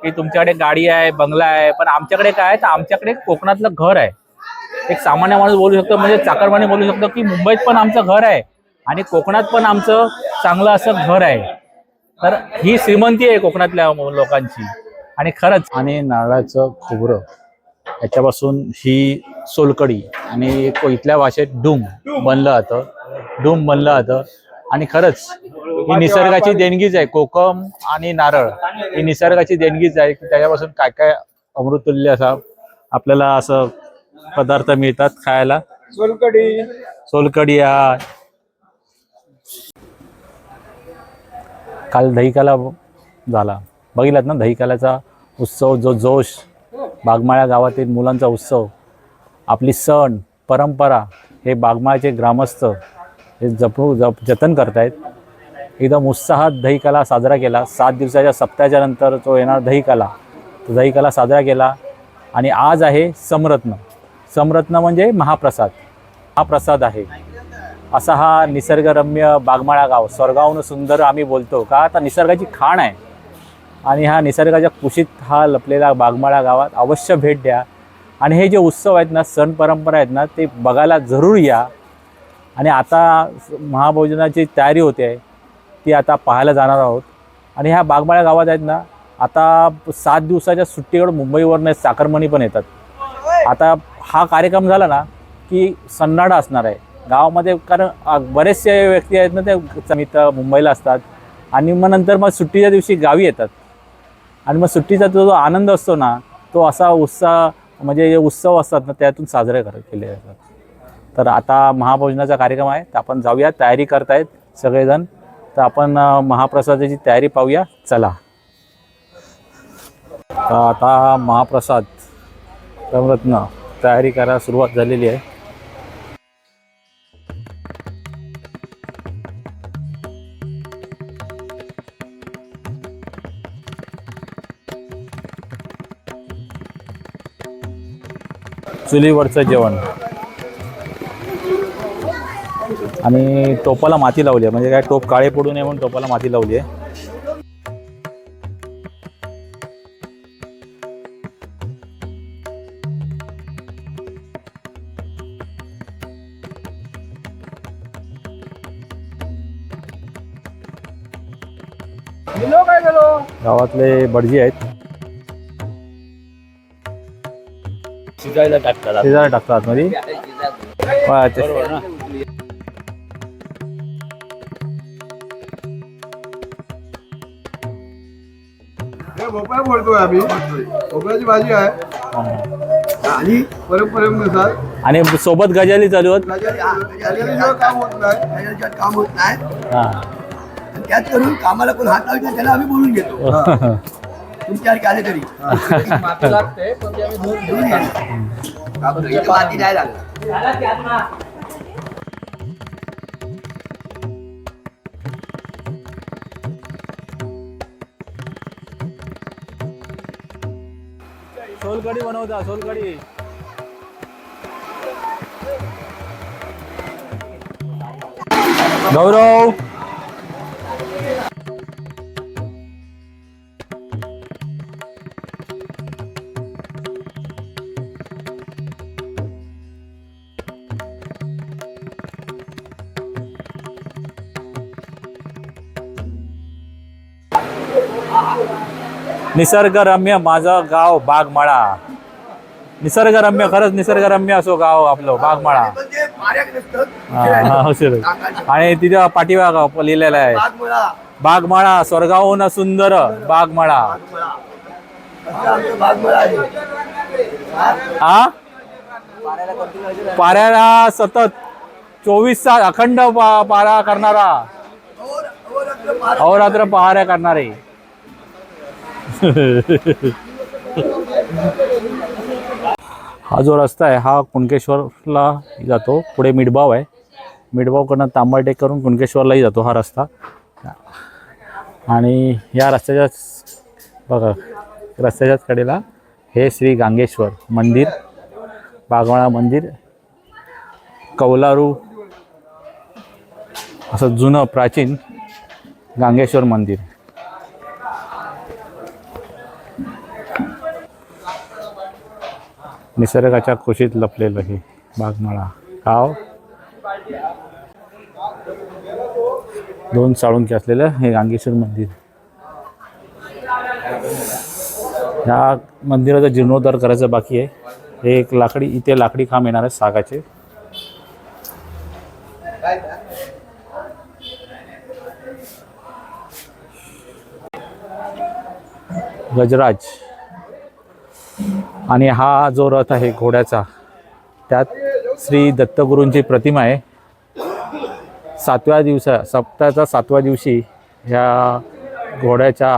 की तुमच्याकडे गाडी आहे, बंगला आहे, पण आमच्याकडे काय आहे तर आमच्याकडे कोकणातलं घर आहे. एक सामान्य माणूस बोलू शकतो, म्हणजे चाकरमानी बोलू शकतो की मुंबईत पण आमचं घर आहे आणि कोकणात पण आमचं चांगलं असं घर आहे. तर ही श्रीमंती आहे कोकणातल्या लोकांची. आणि खरंच, आणि नारळाचं खोबरं याच्यापासून ही सोलकढी आणि इथल्या भाषेत डूम बनलं जातं, डूम बनलं जातं. आणि खरंच ही निसर्गाची देणगीच आहे. कोकम आणि नारळ ही निसर्गाची देणगीच आहे की त्याच्यापासून काय काय अमृततुल्य असा आपल्याला असं पदार्थ मिळतात खायला. सोलकढी, सोलकढी काल दहीकाला झाला, बघितलात ना दहीकाल्याचा उत्सव, जो जोश, बागमाळा गावातील मुलांचा उत्सव, आपली सण परंपरा हे बागमाळ्याचे ग्रामस्थ हे जतन करतायत. एकदम उत्साहात दहीकाला साजरा केला. 7 दिवसाच्या सप्ताहाच्या नंतर तो येणार दहीकाला. तो दहीकाला साजरा केला. आणि आज आहे समरत्न. समरत्न म्हणजे महाप्रसाद, हा प्रसाद आहे. असा हा निसर्गरम्य बागमाळा गाव, स्वर्गाहून सुंदर आम्ही बोलतो का, आता निसर्गाची खाण आहे. आणि हा निसर्गाच्या कुशीत हा लपलेला बागमाळा गावात अवश्य भेट द्या. आणि हे जे उत्सव आहेत ना, सण परंपरा आहेत ना, ते बघायला जरूर या. आणि आता महाभोजनाची तयारी होते आहे, ती आता पाहायला जाणार आहोत. आणि ह्या बागमाळा गावात आहेत ना, आता 7 दिवसाच्या सुट्टीवर मुंबईवरनं चाकरमानी पण येतात. आता हा कार्यक्रम झाला ना की सन्नाटा असणार आहे गावामध्ये, कारण बरेचसे व्यक्ती आहेत ना ते मित्र मुंबईला असतात आणि मग नंतर मग सुट्टीच्या दिवशी गावी येतात. आणि मग सुट्टीचा जो आनंद असतो ना, तो असा उत्साह, म्हणजे उत्सव असतात ना त्यातून साजरे केले जातात. तर आता महाभोजनाचा कार्यक्रम आहे, तर आपण जाऊया. तयारी करतायत सगळेजण, तर आपण महाप्रसादाची तयारी पाहूया. चला. तर आता महाप्रसाद समरत्न तयारी करायला सुरुवात झालेली आहे. चुलीवरचं जेवण आणि टोपाला माती लावली आहे, म्हणजे काय टोप काळे पडू नये म्हणून टोपाला माती लावली आहे. गावातले भटजी आहेत, शिजायला टाकतात आतमध्ये. भोपळा बोलतोय आम्ही, भोपळ्याची भाजी आहे आणि परंपरेनुसार. आणि सोबत गजाली चालू होत, काम होत नाही. त्यात करून कामाला कोण हात लावतो त्याला आम्ही बोलून घेतो. तुमच्यासारखे आले तरी माती लागते, पण ते आम्ही माती नाही लागत. सोलकढी बनवता, सोलकढी. गौरव, निसर्गरम्य माझं गाव बागमाळा. निसर्गरम्य, खरंच निसर्गरम्य असो गाव आपलं बागमाळा. आणि तिथे पाठीमागं लिहिलेलं आहे बागमाळा, स्वर्गाहून सुंदर बागमाळा. हा, पाऱ्याला सतत 24 तास अखंड पारा करणारा, अहोरात्र पहाऱ्या करणारे. हा जो रस्ता आहे हा कुणकेश्वरला जातो. पुढे मिठबाव आहे, मिठबावकडनं तांबळटेक करून कुणकेश्वरलाही जातो हा रस्ता. आणि या रस्त्याच्याच बघा, रस्त्याच्याच कडेला हे श्री गांगेश्वर मंदिर, बागमाळा मंदिर, कौलारू असं जुनं प्राचीन गांगेश्वर मंदिर. निसर्गाच्या कुशीत लपलेलं हे बागमाळा गाव. 2 साळुंकी असलेलं हे गांगेश्वर मंदिर. ह्या मंदिराचा जीर्णोद्धार करायचं बाकी आहे. हे एक इथे लाकडी खांब येणार आहे सागाचे. गजराज आणि हा जो रथ आहे घोड्याचा, त्यात श्री दत्तगुरूंची प्रतिमा आहे. 7व्या दिवशी ह्या घोड्याच्या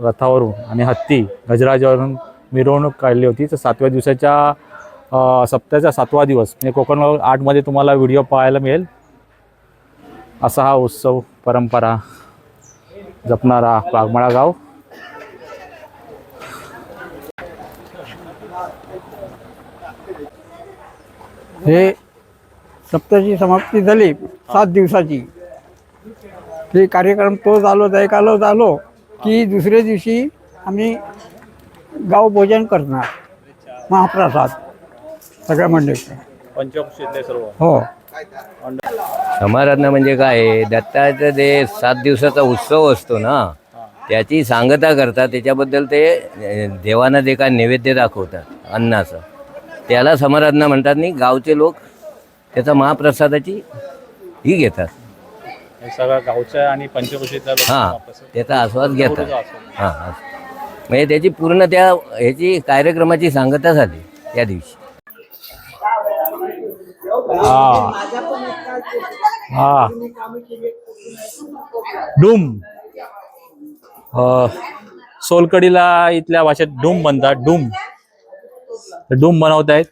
रथावरून आणि हत्ती गजराजावरून मिरवणूक काढली होती. तर 7व्या दिवसाच्या सप्त्याचा 7वा दिवस म्हणजे कोकण 8मध्ये तुम्हाला व्हिडिओ पाहायला मिळेल. असा हा उत्सव परंपरा जपणारा बागमाळा गाव. हे सप्ताची समाप्ती झाली 7 दिवसाची. ते कार्यक्रम तो झालो की दुसऱ्या दिवशी आम्ही गाव भोजन करणार महाप्रसाद सगळ्या मंडळीचं. पंचकृषीतले सर्व. हो. समाराधना म्हणजे काय आहे? दत्ताचं जे 7 दिवसाचा उत्सव असतो ना, त्याची सांगता करतात. त्याच्याबद्दल ते देवांना जे काय नैवेद्य दाखवतात अन्नाचं, त्याला समाराधना म्हणतात. आणि गावचे लोक त्याचा महाप्रसादाची ही घेतात. हे सगळं गावच्या आणि पंचकृषीतल्या हां, त्याचा आस्वाद घेतात. हां, म्हणजे त्याची पूर्ण त्या ह्याची कार्यक्रमाची सांगता झाली त्या दिवशी. हा डूम. सोलकडीला इथल्या भाषेत डूम म्हणतात. डूम बनवत आहेत.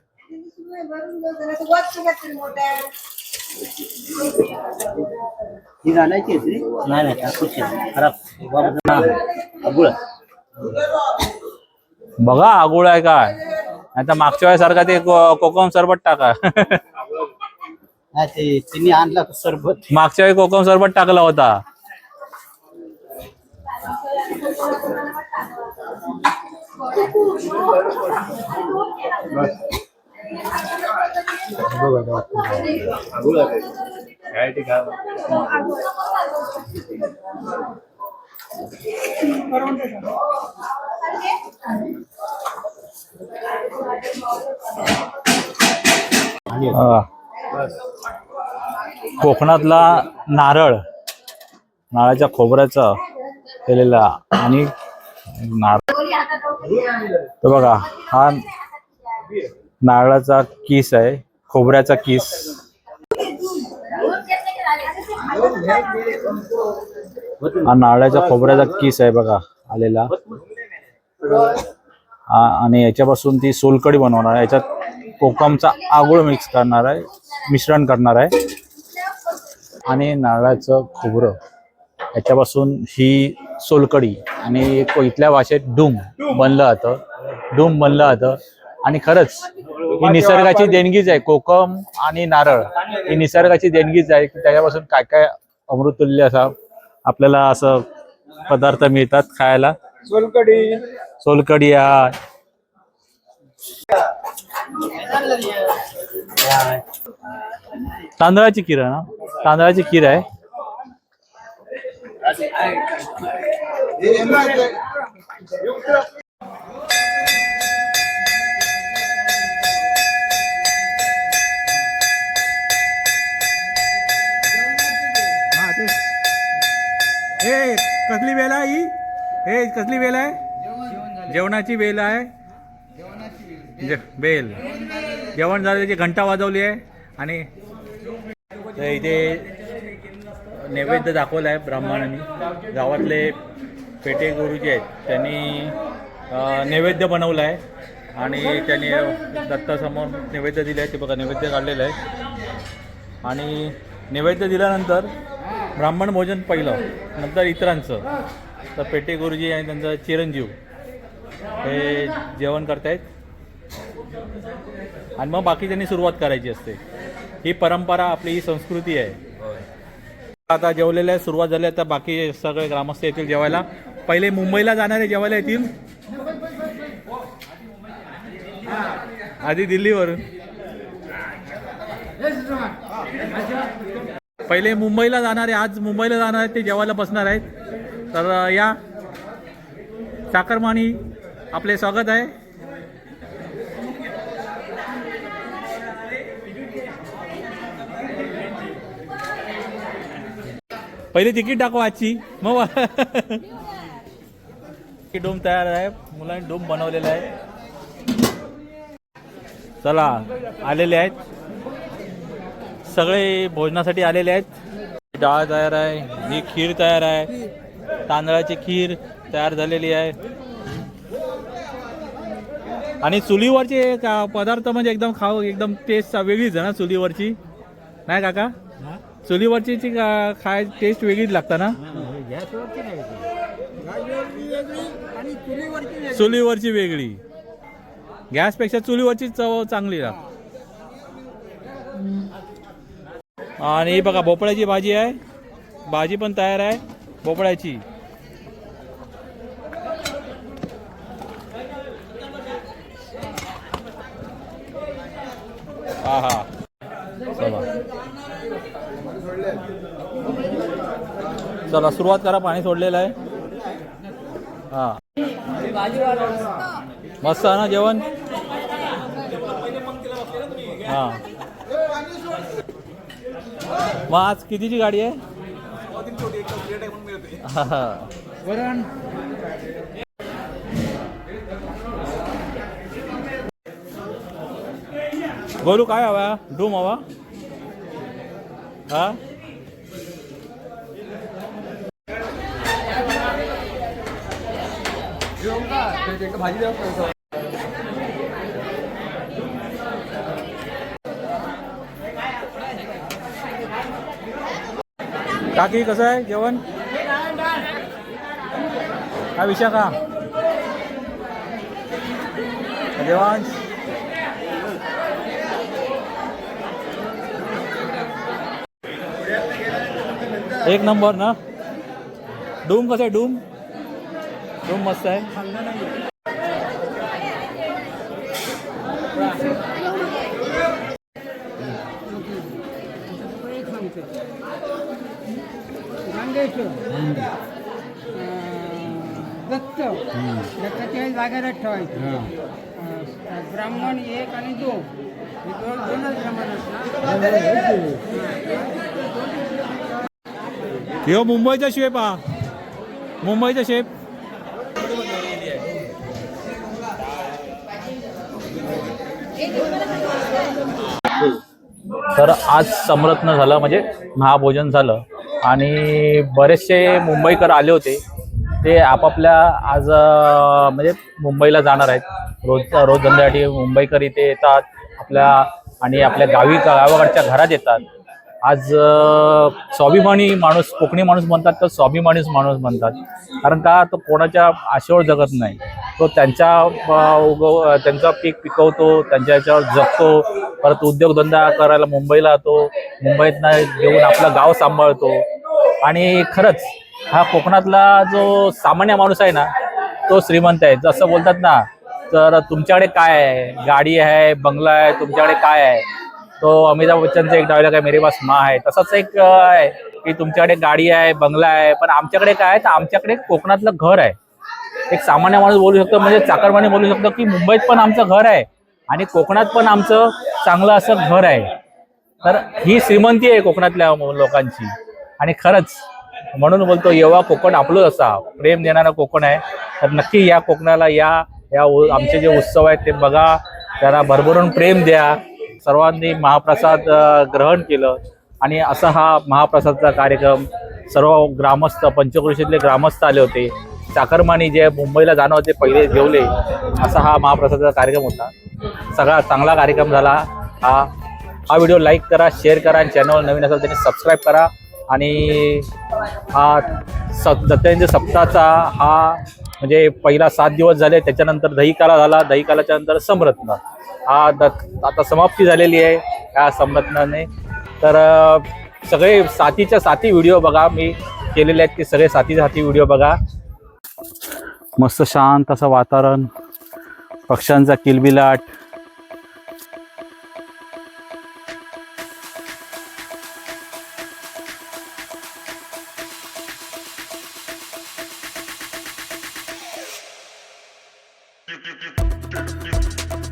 बघा आगुळ आहे काय. आता मागच्या वेळेसारखा ते कोकम सरबत टाका. तिने आणला सरबत. मागच्या वेळी कोकम सरबत टाकला होता. कोकणातला नारळाच्या खोबऱ्याचा केलेला आणि तर बघा हा नारळाचा किस आहे, खोबऱ्याचा किस. हा नारळाच्या खोबऱ्याचा किस आहे बघा आलेला. आणि याच्यापासून ती सोलकढी बनवणार आहे. याच्यात कोकमचा आगुळ मिश्रण करणार आहे आणि नारळाचं खोबरं याच्यापासून ही सोलकढी आणि इथल्या भाषेत डूम बनलं जातं. आणि खरंच ही निसर्गाची देणगीच आहे. कोकम आणि नारळ ही निसर्गाची देणगीच आहे. त्याच्यापासून काय काय अमृतुल्य असा आपल्याला असं पदार्थ मिळतात खायला. सोलकढी तांदळाची खीर आहे ना. तांदळाची खीर आहे. कसली वेळ आहे ही? हे कसली वेळ आहे? जेवणाची वेळ आहे. बेल जेवण झालं त्याची घंटा वाजवली आहे. आणि इथे नैवेद्य दाखवला आहे ब्राह्मणांनी. गावातले पेटे गुरुजी आहेत त्यांनी नैवेद्य बनवलं आहे आणि त्यांनी दत्तासमोर नैवेद्य दिले आहे. ते बघा नैवेद्य काढलेलं आहे. आणि नैवेद्य दिल्यानंतर ब्राह्मण भोजन पहिलं, नंतर इतरांचं. तर पेटे गुरुजी आणि त्यांचा चिरंजीव हे जेवण करतायत आणि मग बाकीच्यांनी सुरुवात करायची असते. ही परंपरा आपली, ही संस्कृती आहे. आता जेवलेल्या सुरुवात झाली. आता बाकी सगळे ग्रामस्थ येतील जेवायला. पहिले मुंबईला जाणारे जेवायला येतील. आधी दिल्लीवरून. पहिले मुंबईला जाणारे, आज मुंबईला जाणार आहेत, ते जेवायला बसणार आहेत. तर या चाकरमानी आपले स्वागत आहे. पहिले तिकीट टाकू आजची मग. डोम तयार आहे, मुलांनी डोम बनवलेला आहे. चला आलेले आहेत सगळे, भोजनासाठी आलेले आहेत. डाळ तयार आहे, ही खीर तयार आहे, तांदळाची खीर तयार झालेली आहे. आणि चुलीवरचे पदार्थ म्हणजे एकदम एकदम टेस्ट वेगळीच आहे ना चुलीवरची, नाही काका? चुलीवरची खाय टेस्ट वेगळीच लागतं ना. चुलीवरची वेगळी, गॅसपेक्षा चुलीवरची चव चांगली लागते. आणि बघा भोपळ्याची भाजी आहे, भाजी पण तयार आहे भोपळ्याची. हा हा चला सुरुवात करा. पाणी सोडलेलं आहे. हा मस्त आहे ना जेवण. हा मग आज कितीची गाडी आहे? वरण गोलू काय हवा? डूम हवा? हा काकी कसं आहे जेवण? हा विषय का देवांश? एक नंबर ना. डूम कसं आहे? डूम डूम मस्त आहे. दत्ताच्या जागेला ठेवायचं. ब्राह्मण एक आणि दोन, दोनच ब्राह्मण असतात. ह्यो मुंबईचा शेप हा, मुंबईचा शेप. तर आज समरत्न झालं, म्हणजे महाभोजन झालं. आणि बरेचसे मुंबईकर आले होते, ते आपापल्या आज म्हणजे मुंबईला जाणार आहेत. रोज धंद्यासाठी मुंबईकर इथे येतात आपल्या, आणि आपल्या गावाकडच्या घरात येतात. आज स्वाभिमानी माणूस, कोकणी माणूस म्हणतात तर स्वाभिमानी माणूस म्हणतात. कारण का तो कोणाच्या आशेवर जगत नाही, तो त्यांचा पीक पिकवतो, त्यांच्या याच्यावर जगतो. परत उद्योगधंदा करायला मुंबईला येतो, मुंबईत घेऊन आपलं गाव सांभाळतो. आणि खरंच हा कोकणातला जो सामान्य माणूस आहे ना, तो श्रीमंत आहे. जसं बोलतात ना, तर तुमच्याकडे काय आहे? गाडी आहे, बंगला आहे, तुमच्याकडे काय आहे? तो अमिताभ बच्चनचा एक डायलॉग आहे, मेरे पास माँ आहे. तसंच एक आहे की तुमच्याकडे गाडी आहे, बंगला आहे, पण आमच्याकडे काय आहे? तर आमच्याकडे कोकणातलं घर आहे. एक सामान्य माणूस बोलू शकतो, म्हणजे चाकरमानी बोलू शकतो की मुंबईत पण आमचं घर आहे आणि कोकणात पण आमचं चांगलं असं घर आहे. तर ही श्रीमंती आहे कोकणातल्या लोकांची. आणि खरंच म्हणून बोलतो, येव्हा कोकण आपलं असा प्रेम देणारा कोकण आहे. तर नक्की या कोकणाला या आमचे जे उत्सव आहेत ते बघा, त्याला भरभरून प्रेम द्या. सर्वांनी महाप्रसाद ग्रहण केलं आणि असा हा महाप्रसादचा कार्यक्रम सर्व ग्रामस्थ, पंचक्रोशीतले ग्रामस्थ आले होते. चाकरमानी जे मुंबईला जाणं होते पहिले जेवले, असा हा महाप्रसादाचा कार्यक्रम होता. सगळा चांगला कार्यक्रम झाला. हा व्हिडिओ लाईक करा, शेअर करा, आणि चॅनल नवीन असेल त्याने सबस्क्राईब करा. आणि हा दत्तांच्या सप्ताहाचा हा म्हणजे पहिला 7 दिवस झाले, त्याच्यानंतर दहीकाला झाला, दहीकालाच्या नंतर समरत्न. हा आता समाप्ती झालेली आहे या समरत्नाने. तर सगळे साथीच्या साथी व्हिडिओ बघा, मी केलेले आहेत ते सगळे साथीच्या साथी व्हिडिओ बघा. मस्त शांत असं वातावरण, पक्ष्यांचा किलबिलाट, Thank you.